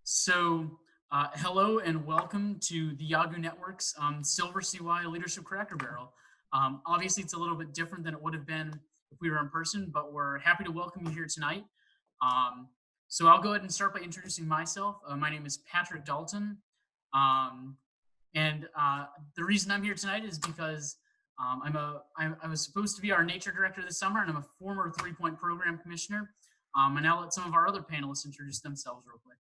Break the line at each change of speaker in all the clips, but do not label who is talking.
Hello and welcome to the Yahoo Network's Silver CY Leadership Cracker Barrel. Obviously, it's a little bit different than it would have been if we were in person, but we're happy to welcome you here tonight. I'll go ahead and start by introducing myself. My name is Patrick Dalton. Um, and the reason I'm here tonight is because I was supposed to be our nature director this summer, and I'm a former 3-point program commissioner. And I'll let some of our other panelists introduce themselves real quick.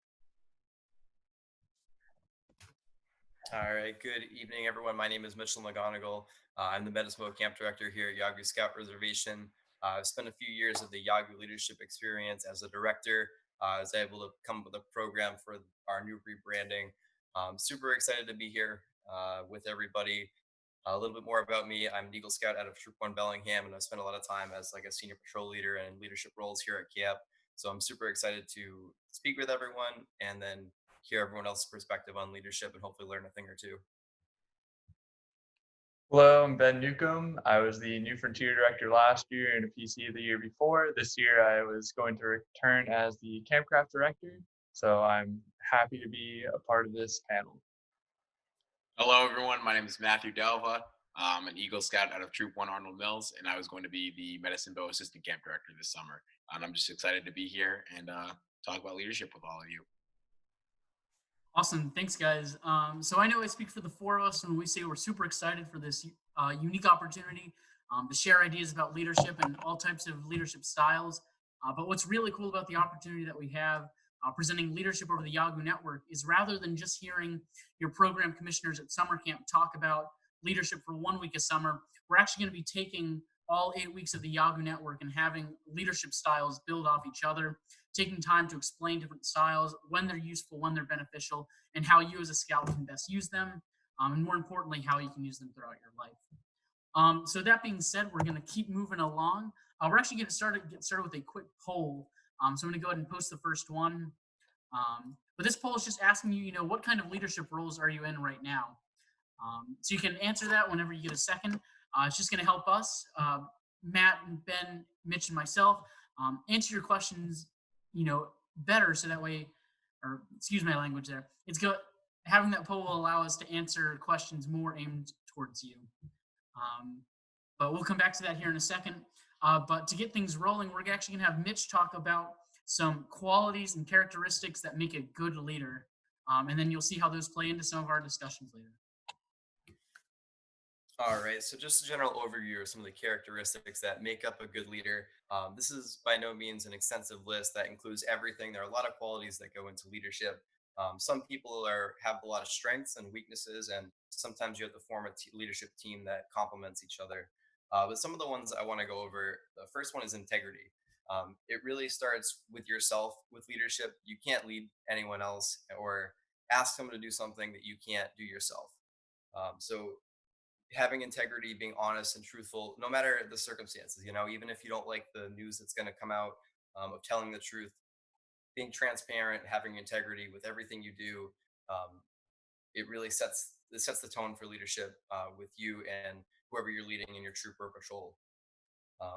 All right, good evening, everyone. My name is Mcgonagall. I'm the Metasmo Camp Director here at Yahoo Scout Reservation. I've spent a few years of the Yahoo leadership experience as a director. I was able to come up with a program for our new rebranding. Super excited to be here with everybody. A little bit more about me. I'm an Eagle Scout out of Troop 1 Bellingham, and I've spent a lot of time as like a senior patrol leader and leadership roles here at camp. So I'm super excited to speak with everyone and then hear everyone else's perspective on leadership and hopefully learn a thing or two.
Hello, I'm Ben Newcomb. I was the New Frontier Director last year and a PC the year before. This year I was going to return as the Campcraft Director, so I'm happy to be a part of this panel.
Hello, everyone. My name is Matthew Delva. I'm an Eagle Scout out of Troop 1 Arnold Mills, and I was going to be the Medicine Bow Assistant Camp Director this summer. And I'm just excited to be here and talk about leadership with all of you.
Awesome. Thanks, guys. So I know I speak for the four of us when we say we're super excited for this unique opportunity to share ideas about leadership and all types of leadership styles. But what's really cool about the opportunity that we have presenting leadership over the Yahoo Network is rather than just hearing your program commissioners at summer camp talk about leadership for 1 week of summer, we're actually going to be taking all 8 weeks of the Yahoo Network and having leadership styles build off each other, taking time to explain different styles, when they're useful, when they're beneficial, and how you as a scout can best use them, and more importantly, how you can use them throughout your life. So that being said, we're going to keep moving along. We're actually going to get started with a quick poll. So I'm going to go ahead and post the first one. But this poll is just asking you, what kind of leadership roles are you in right now? So you can answer that whenever you get a second. It's just going to help us, Matt and Ben, Mitch, and myself, answer your questions, better. So that way, or excuse my language there. Having that poll will allow us to answer questions more aimed towards you. But we'll come back to that here in a second. But to get things rolling, we're actually going to have Mitch talk about some qualities and characteristics that make a good leader. And then you'll see how those play into some of our discussions later.
All right, so just a general overview of some of the characteristics that make up a good leader. This is by no means an extensive list that includes everything. There are a lot of qualities that go into leadership. Some people have a lot of strengths and weaknesses, and sometimes you have to form a leadership team that complements each other. But some of the ones I want to go over, the first one is integrity. It really starts with yourself with leadership. You can't lead anyone else or ask someone to do something that you can't do yourself. So having integrity, being honest and truthful, no matter the circumstances, even if you don't like the news that's going to come out, of telling the truth, being transparent, having integrity with everything you do, it really sets the tone for leadership with you and whoever you're leading in your troop or patrol.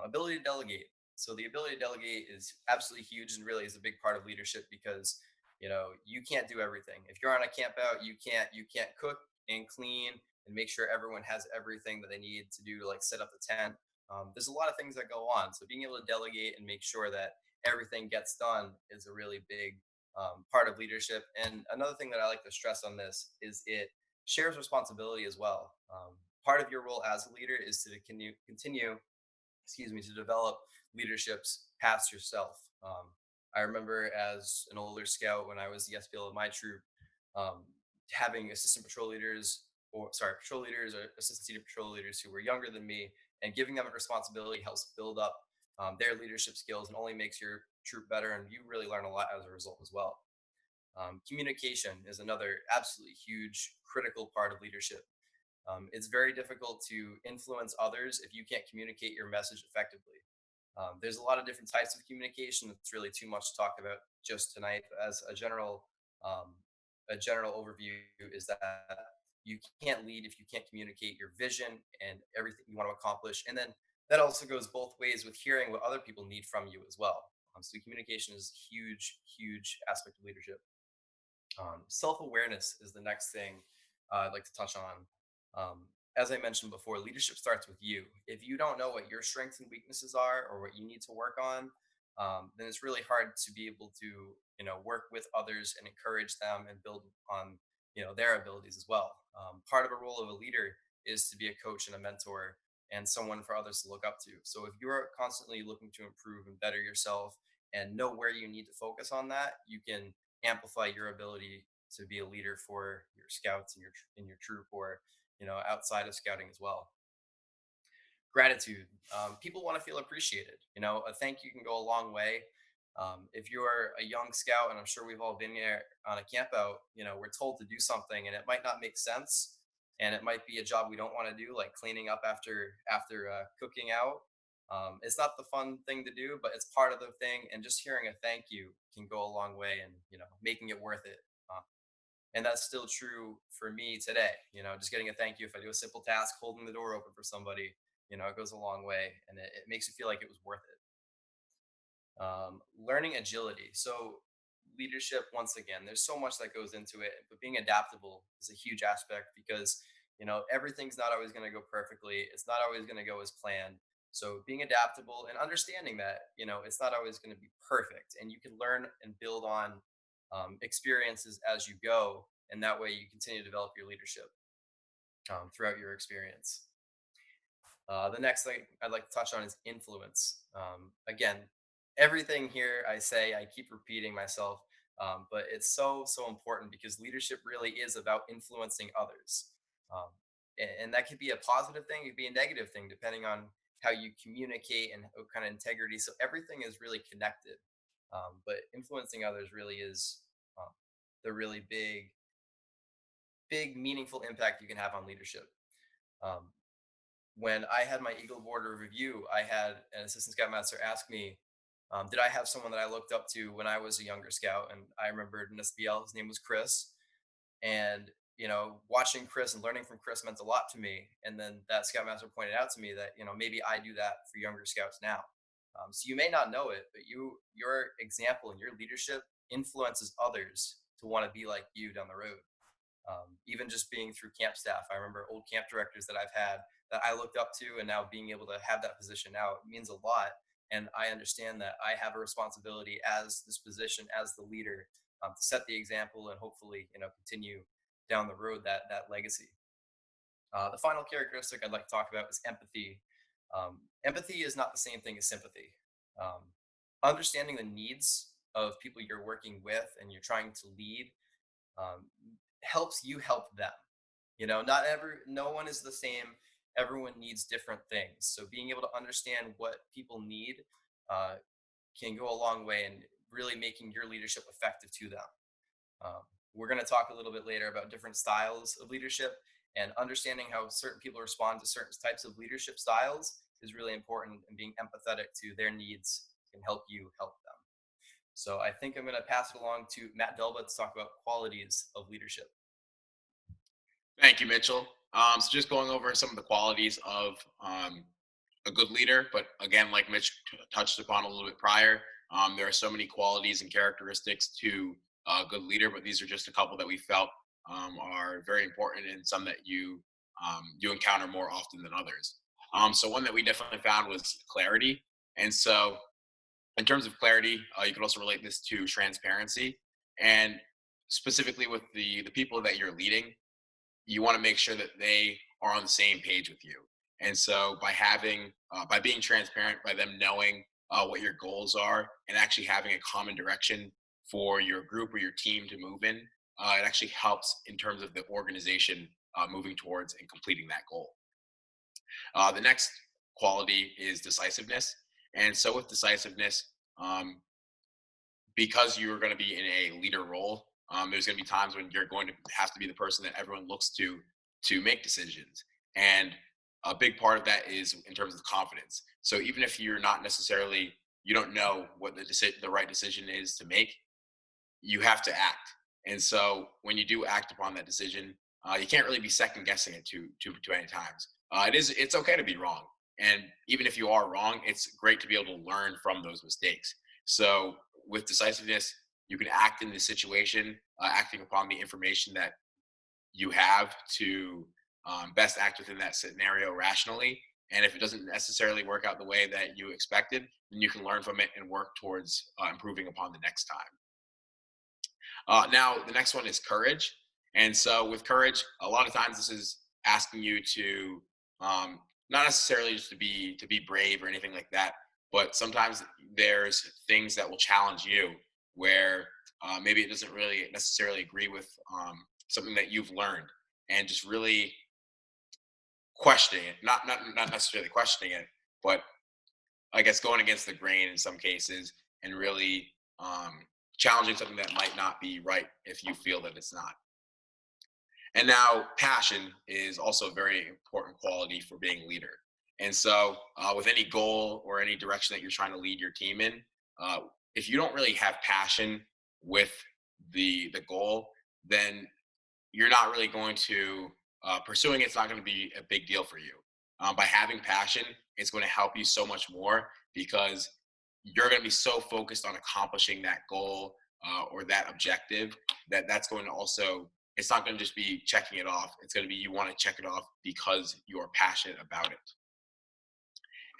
Ability to delegate. So the ability to delegate is absolutely huge and really is a big part of leadership because you can't do everything. If you're on a camp out, you can't cook and clean and make sure everyone has everything that they need to do to set up the tent. There's a lot of things that go on. So being able to delegate and make sure that everything gets done is a really big part of leadership. And another thing that I like to stress on this is it shares responsibility as well. Part of your role as a leader is to continue to develop leaderships past yourself. I remember as an older scout when I was the SPL of my troop, having patrol leaders or assistant senior patrol leaders who were younger than me, and giving them a responsibility helps build up their leadership skills and only makes your troop better, and you really learn a lot as a result as well. Communication is another absolutely huge, critical part of leadership. It's very difficult to influence others if you can't communicate your message effectively. There's a lot of different types of communication. It's really too much to talk about just tonight. As a general overview is that you can't lead if you can't communicate your vision and everything you want to accomplish. And then that also goes both ways with hearing what other people need from you as well. So communication is a huge, huge aspect of leadership. Self-awareness is the next thing I'd like to touch on. As I mentioned before, leadership starts with you. If you don't know what your strengths and weaknesses are or what you need to work on, then it's really hard to be able to, work with others and encourage them and build on, their abilities as well. Part of a role of a leader is to be a coach and a mentor and someone for others to look up to. So if you're constantly looking to improve and better yourself and know where you need to focus on that, you can amplify your ability to be a leader for your scouts and your troop, or outside of scouting as well. Gratitude. People want to feel appreciated. A thank you can go a long way. If you're a young scout, and I'm sure we've all been there on a camp out, we're told to do something and it might not make sense, and it might be a job we don't want to do, like cleaning up after cooking out. It's not the fun thing to do, but it's part of the thing. And just hearing a thank you can go a long way, and making it worth it. And that's still true for me today. Just getting a thank you if I do a simple task, holding the door open for somebody, it goes a long way, and it makes you feel like it was worth it. Learning agility. So leadership, once again, there's so much that goes into it, but being adaptable is a huge aspect, because everything's not always going to go perfectly. It's not always going to go as planned. So being adaptable and understanding that it's not always going to be perfect, and you can learn and build on experiences as you go, and that way you continue to develop your leadership throughout your experience. The next thing I'd like to touch on is influence. Again, everything here I keep repeating myself, but it's so important, because leadership really is about influencing others. And that could be a positive thing, it could be a negative thing, depending on how you communicate and what kind of integrity. So everything is really connected. But influencing others really is the really big, meaningful impact you can have on leadership. When I had my Eagle Border review, I had an assistant scoutmaster ask me, did I have someone that I looked up to when I was a younger scout? And I remembered an SBL, his name was Chris. And, watching Chris and learning from Chris meant a lot to me. And then that scoutmaster pointed out to me that, maybe I do that for younger scouts now. So you may not know it, but your example and your leadership influences others to want to be like you down the road. Even just being through camp staff, I remember old camp directors that I've had that I looked up to, and now being able to have that position now means a lot. And I understand that I have a responsibility as this position, as the leader, to set the example and hopefully, continue down the road that legacy. The final characteristic I'd like to talk about is empathy. Empathy is not the same thing as sympathy. Understanding the needs of people you're working with and you're trying to lead helps you help them. No one is the same. Everyone needs different things. So being able to understand what people need can go a long way in really making your leadership effective to them. We're going to talk a little bit later about different styles of leadership, and understanding how certain people respond to certain types of leadership styles is really important, and being empathetic to their needs can help you help them. So I think I'm going to pass it along to Matt Delva to talk about qualities of leadership.
Thank you, Mitchell. So just going over some of the qualities of a good leader, but again, like Mitch touched upon a little bit prior, there are so many qualities and characteristics to a good leader, but these are just a couple that we felt are very important, and some that you encounter more often than others. So one that we definitely found was clarity. And so in terms of clarity, you could also relate this to transparency, and specifically with the people that you're leading, you want to make sure that they are on the same page with you. And so by being transparent, by them knowing what your goals are, and actually having a common direction for your group or your team to move in, it actually helps in terms of the organization moving towards and completing that goal. The next quality is decisiveness. And so with decisiveness, because you're going to be in a leader role, there's going to be times when you're going to have to be the person that everyone looks to make decisions. And a big part of that is in terms of confidence. So even if you're not necessarily, you don't know what the right decision is to make, you have to act. And so when you do act upon that decision, you can't really be second guessing it too many times. It's okay to be wrong. And even if you are wrong, it's great to be able to learn from those mistakes. So with decisiveness, you can act in the situation, acting upon the information that you have to best act within that scenario rationally. And if it doesn't necessarily work out the way that you expected, then you can learn from it and work towards improving upon the next time. Now, the next one is courage. And so with courage, a lot of times this is asking you to not necessarily just to be brave or anything like that, but sometimes there's things that will challenge you where maybe it doesn't really necessarily agree with something that you've learned, and just really questioning it, not necessarily questioning it, but I guess going against the grain in some cases, and really challenging something that might not be right if you feel that it's not. And now passion is also a very important quality for being a leader. And so with any goal or any direction that you're trying to lead your team in, uh, if you don't really have passion with the goal, then you're not really going to pursuing it's not going to be a big deal for you. By having passion, it's going to help you so much more, because you're going to be so focused on accomplishing that goal or that objective that that's going to also, it's not going to just be checking it off. It's going to be, you want to check it off because you're passionate about it.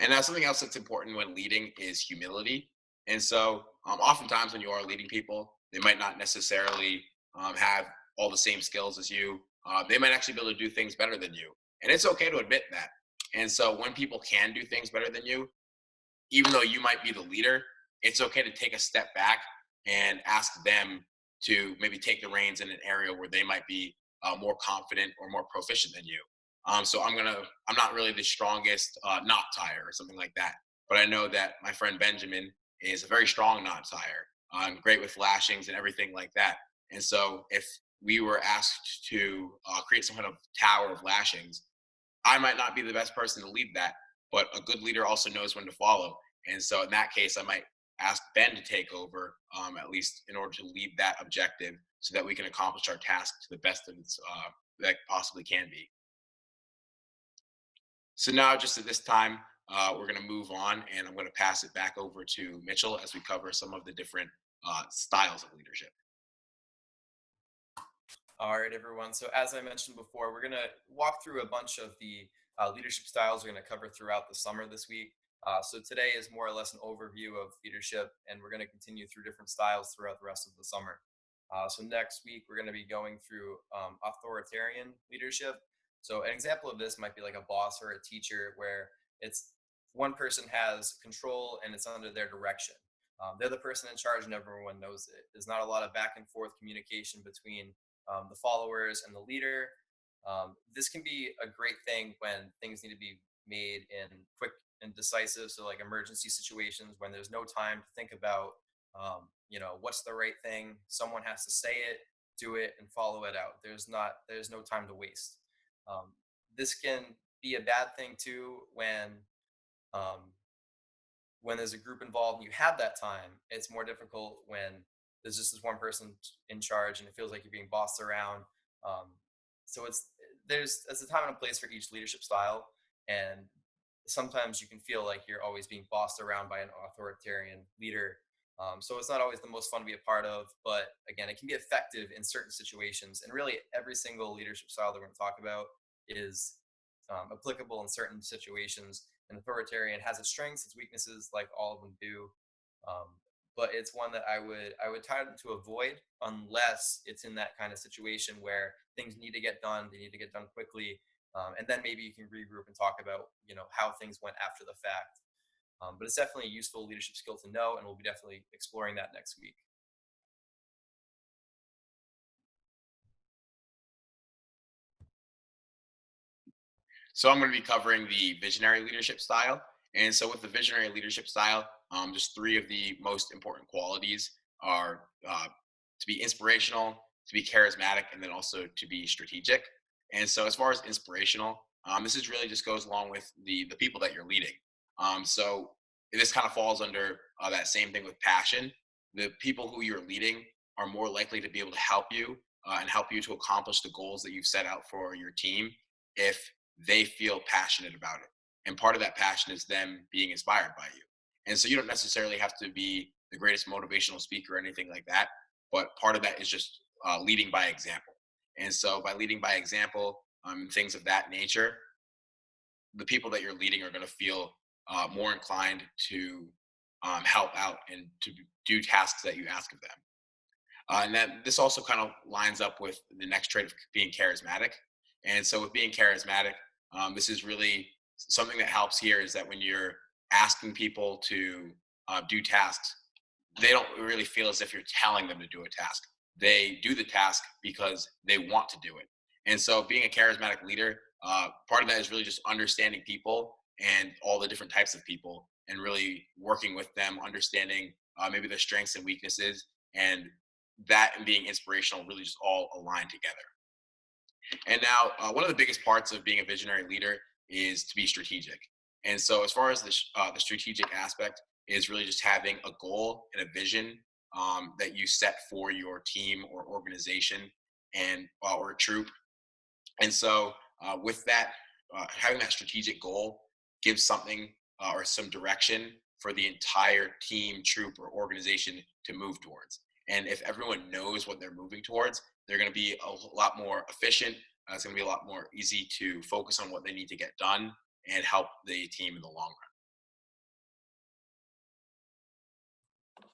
And now something else that's important when leading is humility. And so oftentimes when you are leading people, they might not necessarily have all the same skills as you. They might actually be able to do things better than you. And it's okay to admit that. And so when people can do things better than you, even though you might be the leader, it's okay to take a step back and ask them to maybe take the reins in an area where they might be more confident or more proficient than you. So I'm not really the strongest knot tire or something like that, but I know that my friend Benjamin is a very strong knot tire. I'm great with lashings and everything like that. And so if we were asked to create some kind of tower of lashings, I might not be the best person to lead that, but a good leader also knows when to follow. And so in that case, I might ask Ben to take over, at least in order to lead that objective, so that we can accomplish our task to the best of its that possibly can be. So now, just at this time, we're going to move on, and I'm going to pass it back over to Mitchell as we cover some of the different styles of leadership.
All right, everyone. So as I mentioned before, we're going to walk through a bunch of the leadership styles we're going to cover throughout the summer this week. So today is more or less an overview of leadership, and we're going to continue through different styles throughout the rest of the summer. So next week, we're going to be going through authoritarian leadership. So an example of this might be like a boss or a teacher, where it's one person has control and it's under their direction. They're the person in charge and everyone knows it. There's not a lot of back and forth communication between the followers and the leader. This can be a great thing when things need to be made in quick and decisive. So like emergency situations when there's no time to think about, what's the right thing. Someone has to say it, do it, and follow it out. There's no time to waste. This can be a bad thing too um, when there's a group involved and you have that time. It's more difficult when there's just this one person in charge and it feels like you're being bossed around. So there's a time and a place for each leadership style, and sometimes you can feel like you're always being bossed around by an authoritarian leader. So it's not always the most fun to be a part of, but again, it can be effective in certain situations. And really, every single leadership style that we're going to talk about is applicable in certain situations. An authoritarian has its strengths, its weaknesses, like all of them do. But it's one that I would try to avoid unless it's in that kind of situation where things need to get done. They need to get done quickly, and then maybe you can regroup and talk about how things went after the fact. But it's definitely a useful leadership skill to know, and we'll be definitely exploring that next week.
So I'm going to be covering the visionary leadership style. And so with the visionary leadership style, just three of the most important qualities are to be inspirational, to be charismatic, and then also to be strategic. And so as far as inspirational, this is really just goes along with the people that you're leading. So this kind of falls under that same thing with passion. The people who you're leading are more likely to be able to help you and help you to accomplish the goals that you've set out for your team if they feel passionate about it. And part of that passion is them being inspired by you. And so you don't necessarily have to be the greatest motivational speaker or anything like that, but part of that is just leading by example. And so by leading by example, things of that nature, the people that you're leading are going to feel more inclined to help out and to do tasks that you ask of them. And that this also kind of lines up with the next trait of being charismatic. And so with being charismatic, this is really something that helps here is that when you're asking people to do tasks, they don't really feel as if you're telling them to do a task. They do the task because they want to do it. And so being a charismatic leader, part of that is really just understanding people and all the different types of people and really working with them, understanding maybe their strengths and weaknesses, and that and being inspirational really just all align together. And now, one of the biggest parts of being a visionary leader is to be strategic. And so, as far as the strategic aspect, is really just having a goal and a vision that you set for your team or organization and or troop. And so, with that, having that strategic goal gives something or some direction for the entire team, troop, or organization to move towards. And if everyone knows what they're moving towards, they're going to be a lot more efficient. It's going to be a lot more easy to focus on what they need to get done and help the team in the long run.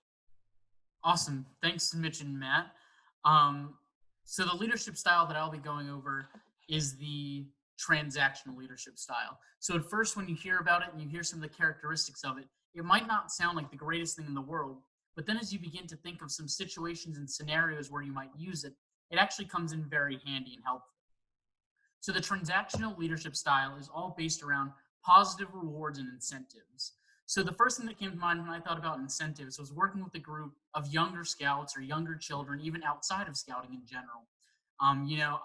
Awesome. Thanks, Mitch and Matt. So the leadership style that I'll be going over is the transactional leadership style. So at first, when you hear about it and you hear some of the characteristics of it, it might not sound like the greatest thing in the world, but then as you begin to think of some situations and scenarios where you might use it, it actually comes in very handy and helpful. So the transactional leadership style is all based around positive rewards and incentives. So the first thing that came to mind when I thought about incentives was working with a group of younger scouts or younger children, even outside of scouting in general.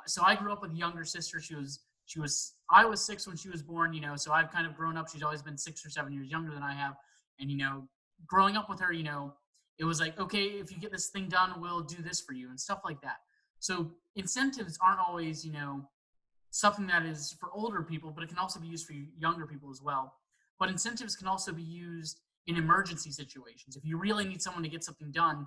So I grew up with a younger sister. I was 6 when she was born, so I've kind of grown up. She's always been 6 or 7 years younger than I have. And, growing up with her, it was like, okay, if you get this thing done, we'll do this for you and stuff like that. So incentives aren't always, something that is for older people, but it can also be used for younger people as well. But incentives can also be used in emergency situations. If you really need someone to get something done,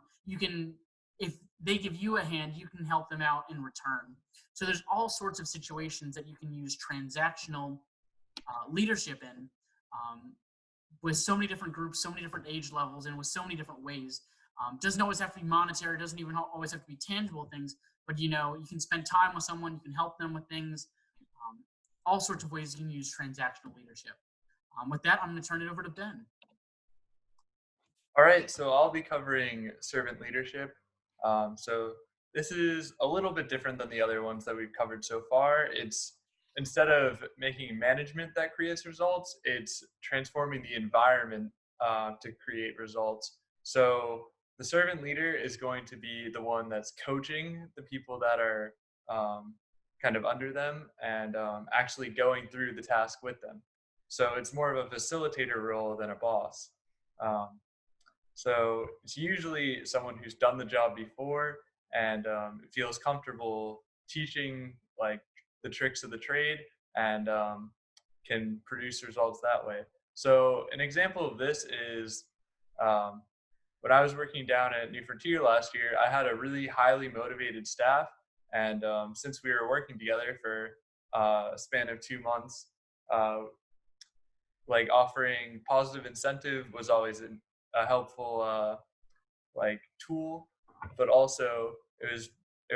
if they give you a hand, you can help them out in return. So there's all sorts of situations that you can use transactional leadership in, with so many different groups, so many different age levels, and with so many different ways. Doesn't always have to be monetary, doesn't even always have to be tangible things, but you can spend time with someone, you can help them with things, all sorts of ways you can use transactional leadership. With that, I'm going to turn it over to Ben.
All right, so I'll be covering servant leadership. So this is a little bit different than the other ones that we've covered so far. It's instead of making management that creates results, it's transforming the environment to create results. So the servant leader is going to be the one that's coaching the people that are kind of under them and actually going through the task with them. So it's more of a facilitator role than a boss. So it's usually someone who's done the job before and feels comfortable teaching like the tricks of the trade and can produce results that way. So an example of this is when I was working down at New Frontier last year, I had a really highly motivated staff. And since we were working together for a span of 2 months, like offering positive incentive was always a helpful tool, but also it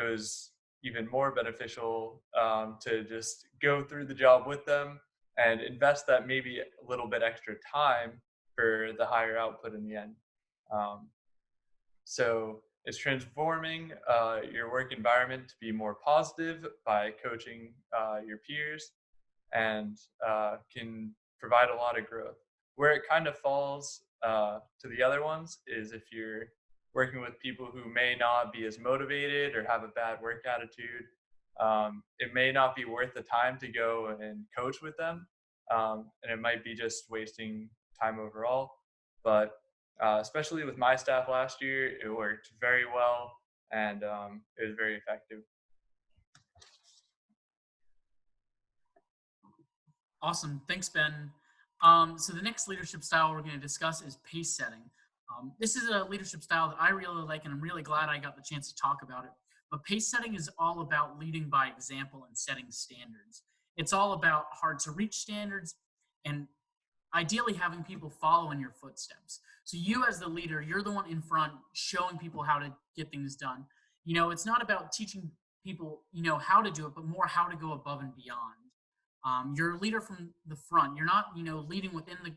was even more beneficial to just go through the job with them and invest that maybe a little bit extra time for the higher output in the end. So it's transforming your work environment to be more positive by coaching your peers and can provide a lot of growth. Where it kind of falls to the other ones is if you're working with people who may not be as motivated or have a bad work attitude, it may not be worth the time to go and coach with them. And it might be just wasting time overall. But especially with my staff last year, it worked very well and it was very effective.
Awesome. Thanks, Ben. So the next leadership style we're going to discuss is pace setting. This is a leadership style that I really like, and I'm really glad I got the chance to talk about it. But pace setting is all about leading by example and setting standards. It's all about hard to reach standards and ideally having people follow in your footsteps. So you as the leader, you're the one in front showing people how to get things done. It's not about teaching people, how to do it, but more how to go above and beyond. You're a leader from the front. You're not, leading within the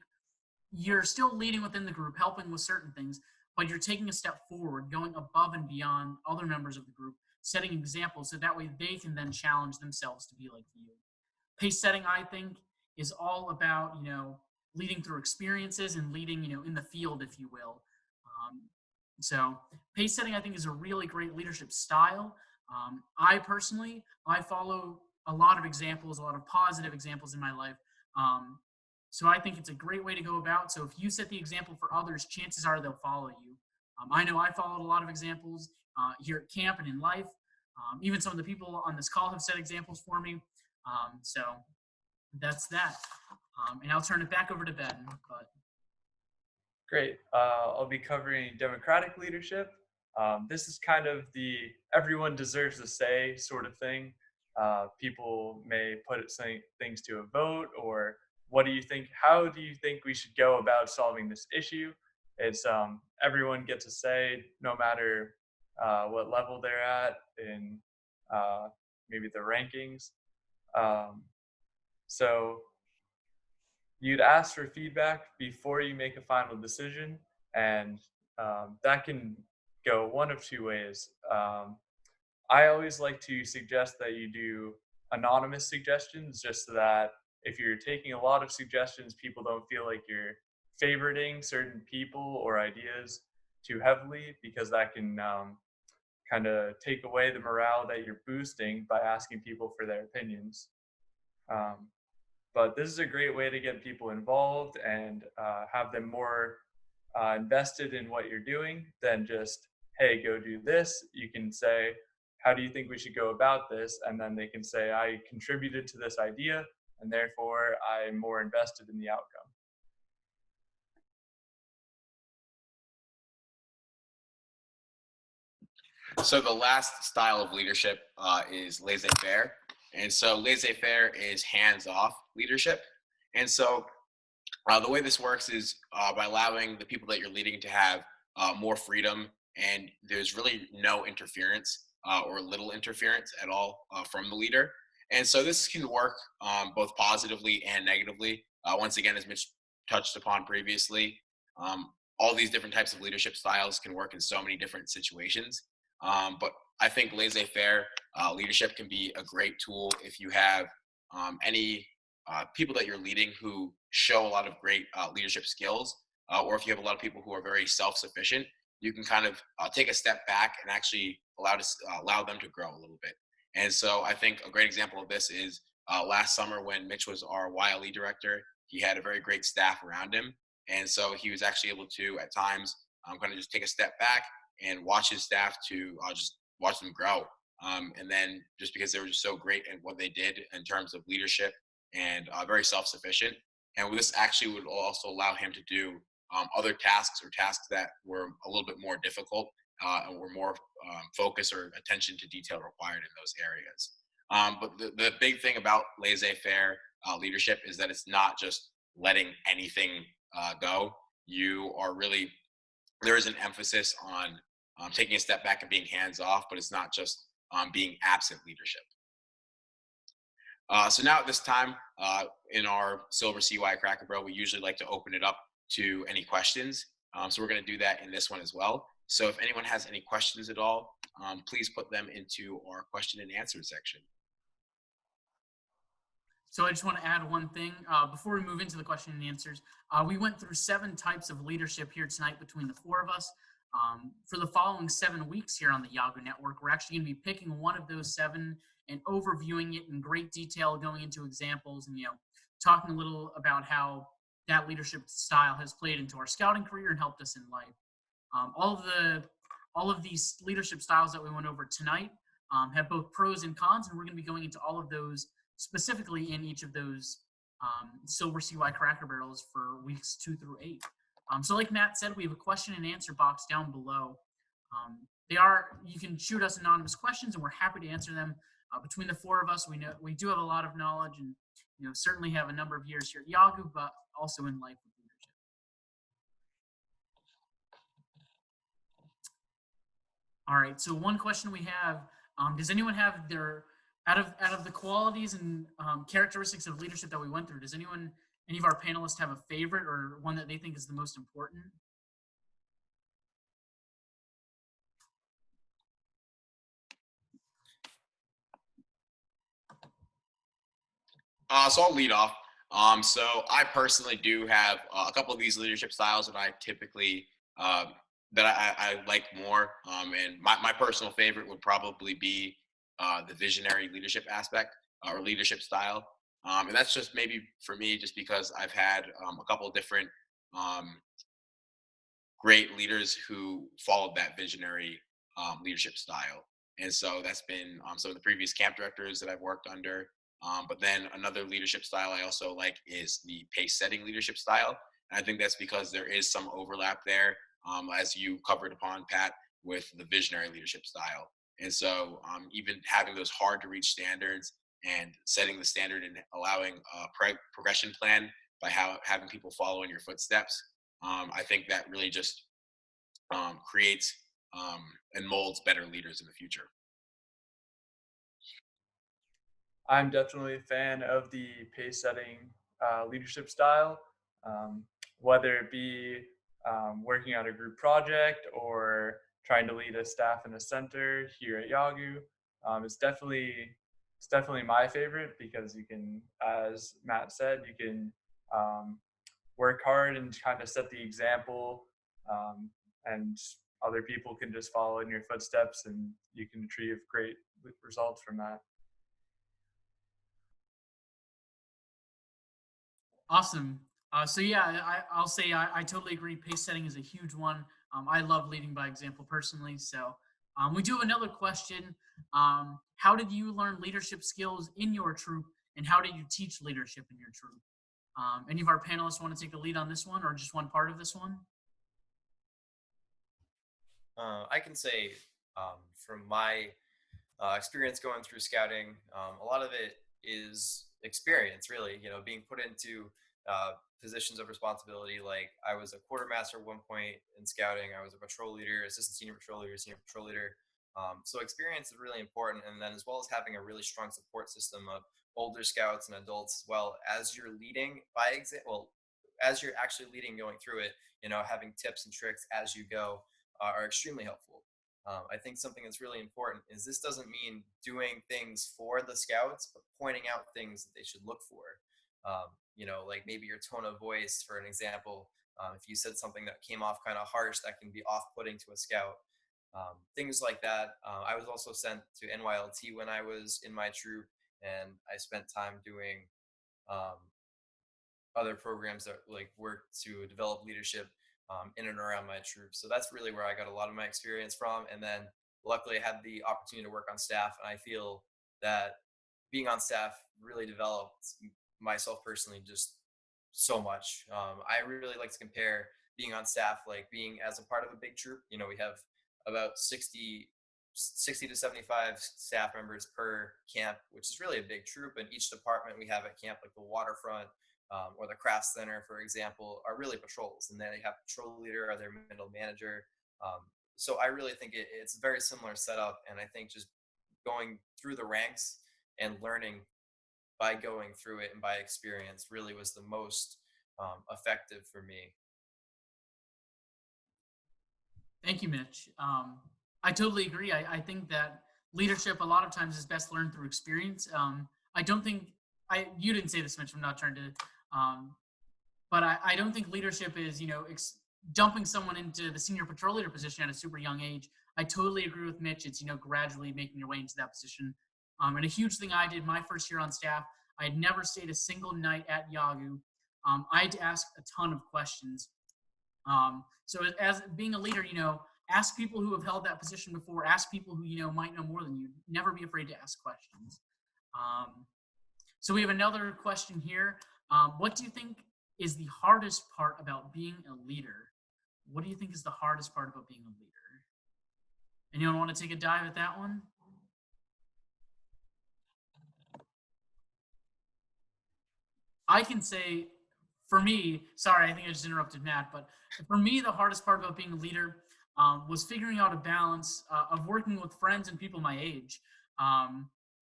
you're still leading within the group, helping with certain things, but you're taking a step forward, going above and beyond other members of the group, setting examples so that way they can then challenge themselves to be like you. Pace setting, I think, is all about, leading through experiences and leading, in the field, if you will. So pace setting, I think, is a really great leadership style. I personally, I follow a lot of examples, a lot of positive examples in my life. So I think it's a great way to go about. So if you set the example for others, chances are they'll follow you. I know I followed a lot of examples here at camp and in life. Even some of the people on this call have set examples for me. So that's that. And I'll turn it back over to Ben. But
Great. I'll be covering democratic leadership. This is kind of the everyone deserves a say sort of thing. People may put things to a vote, or what do you think? How do you think we should go about solving this issue? It's everyone gets a say, no matter what level they're at in maybe the rankings. So you'd ask for feedback before you make a final decision, and that can go one of two ways. I always like to suggest that you do anonymous suggestions, just so that if you're taking a lot of suggestions, people don't feel like you're favoriting certain people or ideas too heavily, because that can kind of take away the morale that you're boosting by asking people for their opinions. But this is a great way to get people involved and have them more invested in what you're doing than just, hey, go do this. You can say, how do you think we should go about this? And then they can say, I contributed to this idea, and therefore I'm more invested in the outcome.
So the last style of leadership is laissez-faire. And so laissez-faire is hands-off leadership. And so the way this works is by allowing the people that you're leading to have more freedom, and there's really no interference or little interference at all from the leader. And so this can work both positively and negatively. Once again, as Mitch touched upon previously, all these different types of leadership styles can work in so many different situations. But I think laissez-faire leadership can be a great tool if you have any people that you're leading who show a lot of great leadership skills, or if you have a lot of people who are very self-sufficient, you can kind of take a step back and actually allow them to grow a little bit. And so I think a great example of this is last summer when Mitch was our YLE director. He had a very great staff around him, and so he was actually able to at times kind of just take a step back and watch his staff to just watch them grow. And then just because they were just so great at what they did in terms of leadership and very self-sufficient. And this actually would also allow him to do other tasks or tasks that were a little bit more difficult and were more focus or attention to detail required in those areas. But the big thing about laissez-faire leadership is that it's not just letting anything go. You are really, there is an emphasis on taking a step back and being hands-off, but it's not just being absent leadership. So now at this time in our Silver CY Cracker Barrel, we usually like to open it up to any questions. So we're going to do that in this one as well. So if anyone has any questions at all, please put them into our question and answer section.
So I just want to add one thing before we move into the question and answers. We went through 7 types of leadership here tonight between the 4 of us. For the following 7 weeks here on the Yahoo Network, we're actually going to be picking one of those 7 and overviewing it in great detail, going into examples and, talking a little about how that leadership style has played into our scouting career and helped us in life. All of these leadership styles that we went over tonight have both pros and cons, and we're going to be going into all of those specifically in each of those Silver CY Cracker Barrels for weeks 2 through 8. So like Matt said, we have a question and answer box down below. You can shoot us anonymous questions, and we're happy to answer them. Between the four of us, we do have a lot of knowledge, and certainly have a number of years here at Yahoo, but also in life with leadership. All right. So one question we have: does anyone have their out of the qualities and characteristics of leadership that we went through? Does any of our panelists have a favorite or one that they think is the most important?
So I'll lead off. So I personally do have a couple of these leadership styles that I typically that I like more. And my personal favorite would probably be the visionary leadership aspect or leadership style. And that's just maybe for me, just because I've had a couple of different great leaders who followed that visionary leadership style. And so that's been some of the previous camp directors that I've worked under. But then another leadership style I also like is the pace setting leadership style. And I think that's because there is some overlap there, as you covered upon, Pat, with the visionary leadership style. And so even having those hard to reach standards and setting the standard and allowing a progression plan by having people follow in your footsteps, I think that really just creates and molds better leaders in the future.
I'm definitely a fan of the pace setting leadership style, whether it be working on a group project or trying to lead a staff in a center here at Yahoo. It's definitely my favorite because you can, as Matt said, you can work hard and kind of set the example, and other people can just follow in your footsteps, and you can achieve great results from that.
Awesome. So yeah, I'll say I totally agree. Pace setting is a huge one. I love leading by example personally. So we do have another question. How did you learn leadership skills in your troop, and how did you teach leadership in your troop? Any of our panelists want to take the lead on this one, or just one part of this one?
I can say from my experience going through scouting, a lot of it is experience, really. Being put into positions of responsibility. Like I was a quartermaster at one point in scouting. I was a patrol leader, assistant senior patrol leader. So experience is really important, and then as well as having a really strong support system of older scouts and adults, as well as you're leading by example. As you're actually leading, going through it, having tips and tricks as you go are extremely helpful. I think something that's really important is this doesn't mean doing things for the scouts, but pointing out things that they should look for. Like maybe your tone of voice, for an example. If you said something that came off kind of harsh, that can be off-putting to a scout. Things like that. I was also sent to NYLT when I was in my troop, and I spent time doing other programs that like work to develop leadership in and around my troop. So that's really where I got a lot of my experience from. And then luckily I had the opportunity to work on staff, and I feel that being on staff really developed myself personally just so much. I really like to compare being on staff, like being as a part of a big troop. We have about 60 to 75 staff members per camp, which is really a big troop. And each department we have at camp, like the waterfront or the craft center, for example, are really patrols. And then they have patrol leader or their middle manager. So I really think it's a very similar setup. And I think just going through the ranks and learning by going through it and by experience really was the most effective for me.
Thank you, Mitch. I totally agree. I think that leadership a lot of times is best learned through experience. I don't think you didn't say this, Mitch. I'm not trying to, but I don't think leadership is dumping someone into the senior patrol leader position at a super young age. I totally agree with Mitch. It's gradually making your way into that position. And a huge thing I did my first year on staff, I had never stayed a single night at Yahoo. I had to ask a ton of questions. So as being a leader, ask people who have held that position before, ask people who, might know more than you. Never be afraid to ask questions. So we have another question here. What do you think is the hardest part about being a leader? What do you think is the hardest part about being a leader? Anyone want to take a dive at that one? I can say, for me, sorry, I think I just interrupted Matt, but for me, the hardest part about being a leader was figuring out a balance of working with friends and people my age.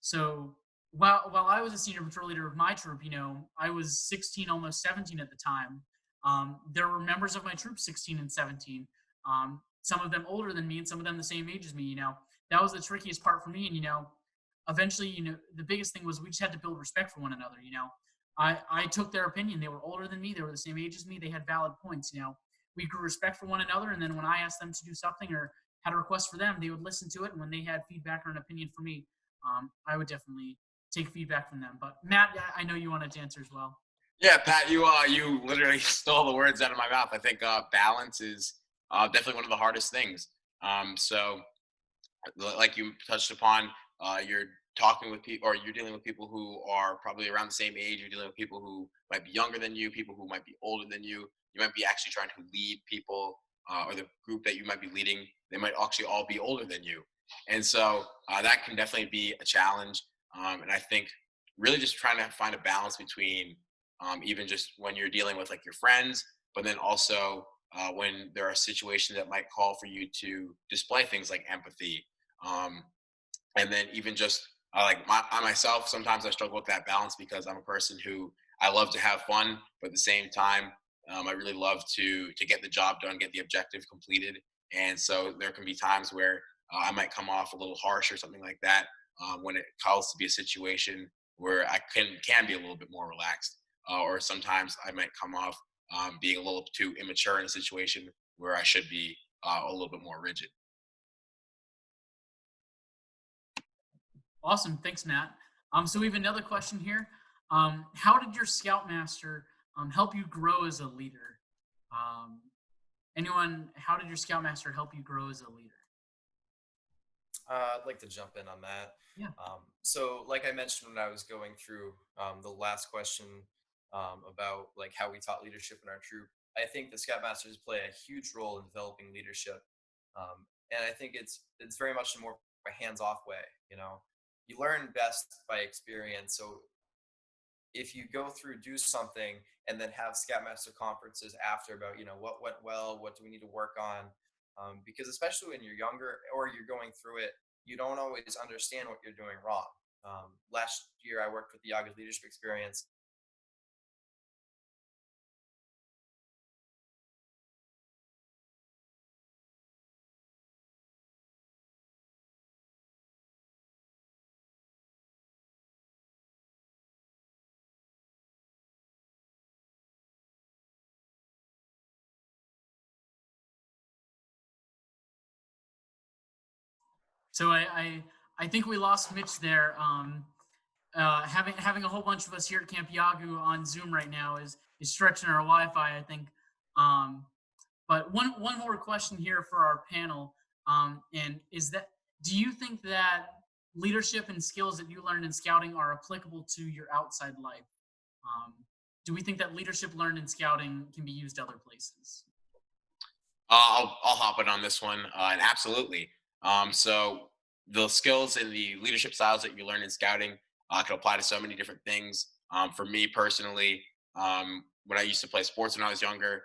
So while I was a senior patrol leader of my troop, I was 16, almost 17 at the time. There were members of my troop 16 and 17. Some of them older than me, and some of them the same age as me. That was the trickiest part for me. And eventually, the biggest thing was we just had to build respect for one another. I took their opinion. They were older than me. They were the same age as me. They had valid points. We grew respect for one another. And then when I asked them to do something or had a request for them, they would listen to it. And when they had feedback or an opinion for me, I would definitely take feedback from them. But Matt, I know you wanted to answer as well.
Yeah, Pat, you literally stole the words out of my mouth. I think balance is definitely one of the hardest things. So, like you touched upon, you're talking with people, or you're dealing with people who are probably around the same age. You're dealing with people who might be younger than you, people who might be older than you. You might be actually trying to lead people, or the group that you might be leading. They might actually all be older than you, and so that can definitely be a challenge. And I think really just trying to find a balance between even just when you're dealing with like your friends, but then also when there are situations that might call for you to display things like empathy. Um, and then even just I myself, sometimes I struggle with that balance because I'm a person who I love to have fun, but at the same time, I really love to get the job done, get the objective completed. And so there can be times where I might come off a little harsh or something like that when it calls to be a situation where I can be a little bit more relaxed, or sometimes I might come off being a little too immature in a situation where I should be a little bit more rigid.
Awesome. Thanks, Matt. So we have another question here. How did your Scoutmaster help you grow as a leader? How did your Scoutmaster help you grow as a leader?
I'd like to jump in on that.
Yeah.
So like I mentioned when I was going through the last question about like how we taught leadership in our troop, I think the Scoutmasters play a huge role in developing leadership. And I think it's very much a more hands-off way. You learn best by experience. So if you go through, do something, and then have Scoutmaster conferences after about, what went well, what do we need to work on? Because especially when you're younger or you're going through it, you don't always understand what you're doing wrong. Last year, I worked with the August Leadership Experience.
So I think we lost Mitch there. Having a whole bunch of us here at Camp Yagu on Zoom right now is stretching our Wi-Fi, I think. But one more question here for our panel, and is that, do you think that leadership and skills that you learned in scouting are applicable to your outside life? Do we think that leadership learned in scouting can be used other places?
I'll hop in on this one, and absolutely. So the skills and the leadership styles that you learn in scouting can apply to so many different things. For me personally, when I used to play sports when I was younger,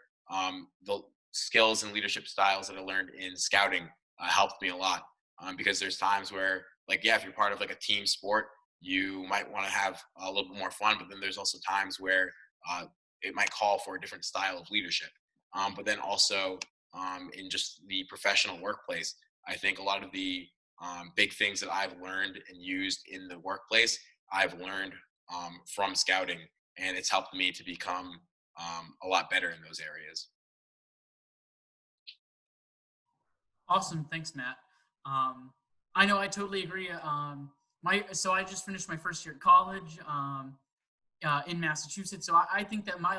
the skills and leadership styles that I learned in scouting helped me a lot, because there's times where, like, yeah, if you're part of like a team sport, you might want to have a little bit more fun, but then there's also times where it might call for a different style of leadership. But then also in just the professional workplace, I think a lot of the big things that I've learned and used in the workplace, I've learned from scouting, and it's helped me to become a lot better in those areas.
Awesome, thanks, Matt. I know I totally agree. So I just finished my first year at college in Massachusetts. So I think that my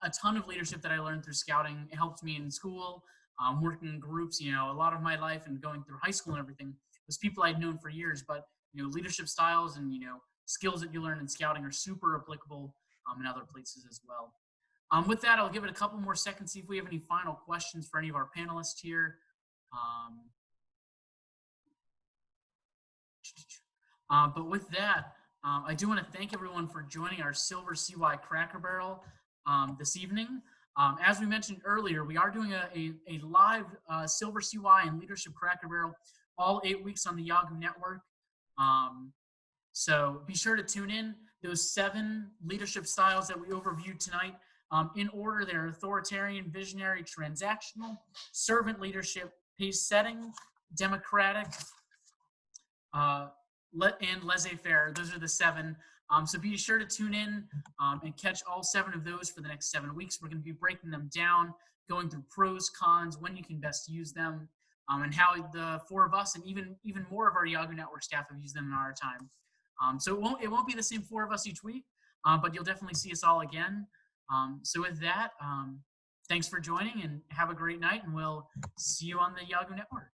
a ton of leadership that I learned through scouting, it helped me in school, working in groups. A lot of my life and going through high school and everything was people I'd known for years. But leadership styles and skills that you learn in scouting are super applicable and other places as well. With that, I'll give it a couple more seconds, see if we have any final questions for any of our panelists here. But with that, I do want to thank everyone for joining our Silver CY Cracker Barrel this evening. As we mentioned earlier, we are doing a live Silver CY and Leadership Cracker Barrel all 8 weeks on the Yahoo Network. So be sure to tune in. Those 7 leadership styles that we overviewed tonight, in order, they're authoritarian, visionary, transactional, servant leadership, pace setting, democratic, and laissez-faire. Those are the 7. So be sure to tune in and catch all 7 of those for the next 7 weeks. We're going to be breaking them down, going through pros, cons, when you can best use them, and how the 4 of us and even more of our Yahoo Network staff have used them in our time. So it won't be the same 4 of us each week, but you'll definitely see us all again. So with that, thanks for joining and have a great night, and we'll see you on the Yahoo Network.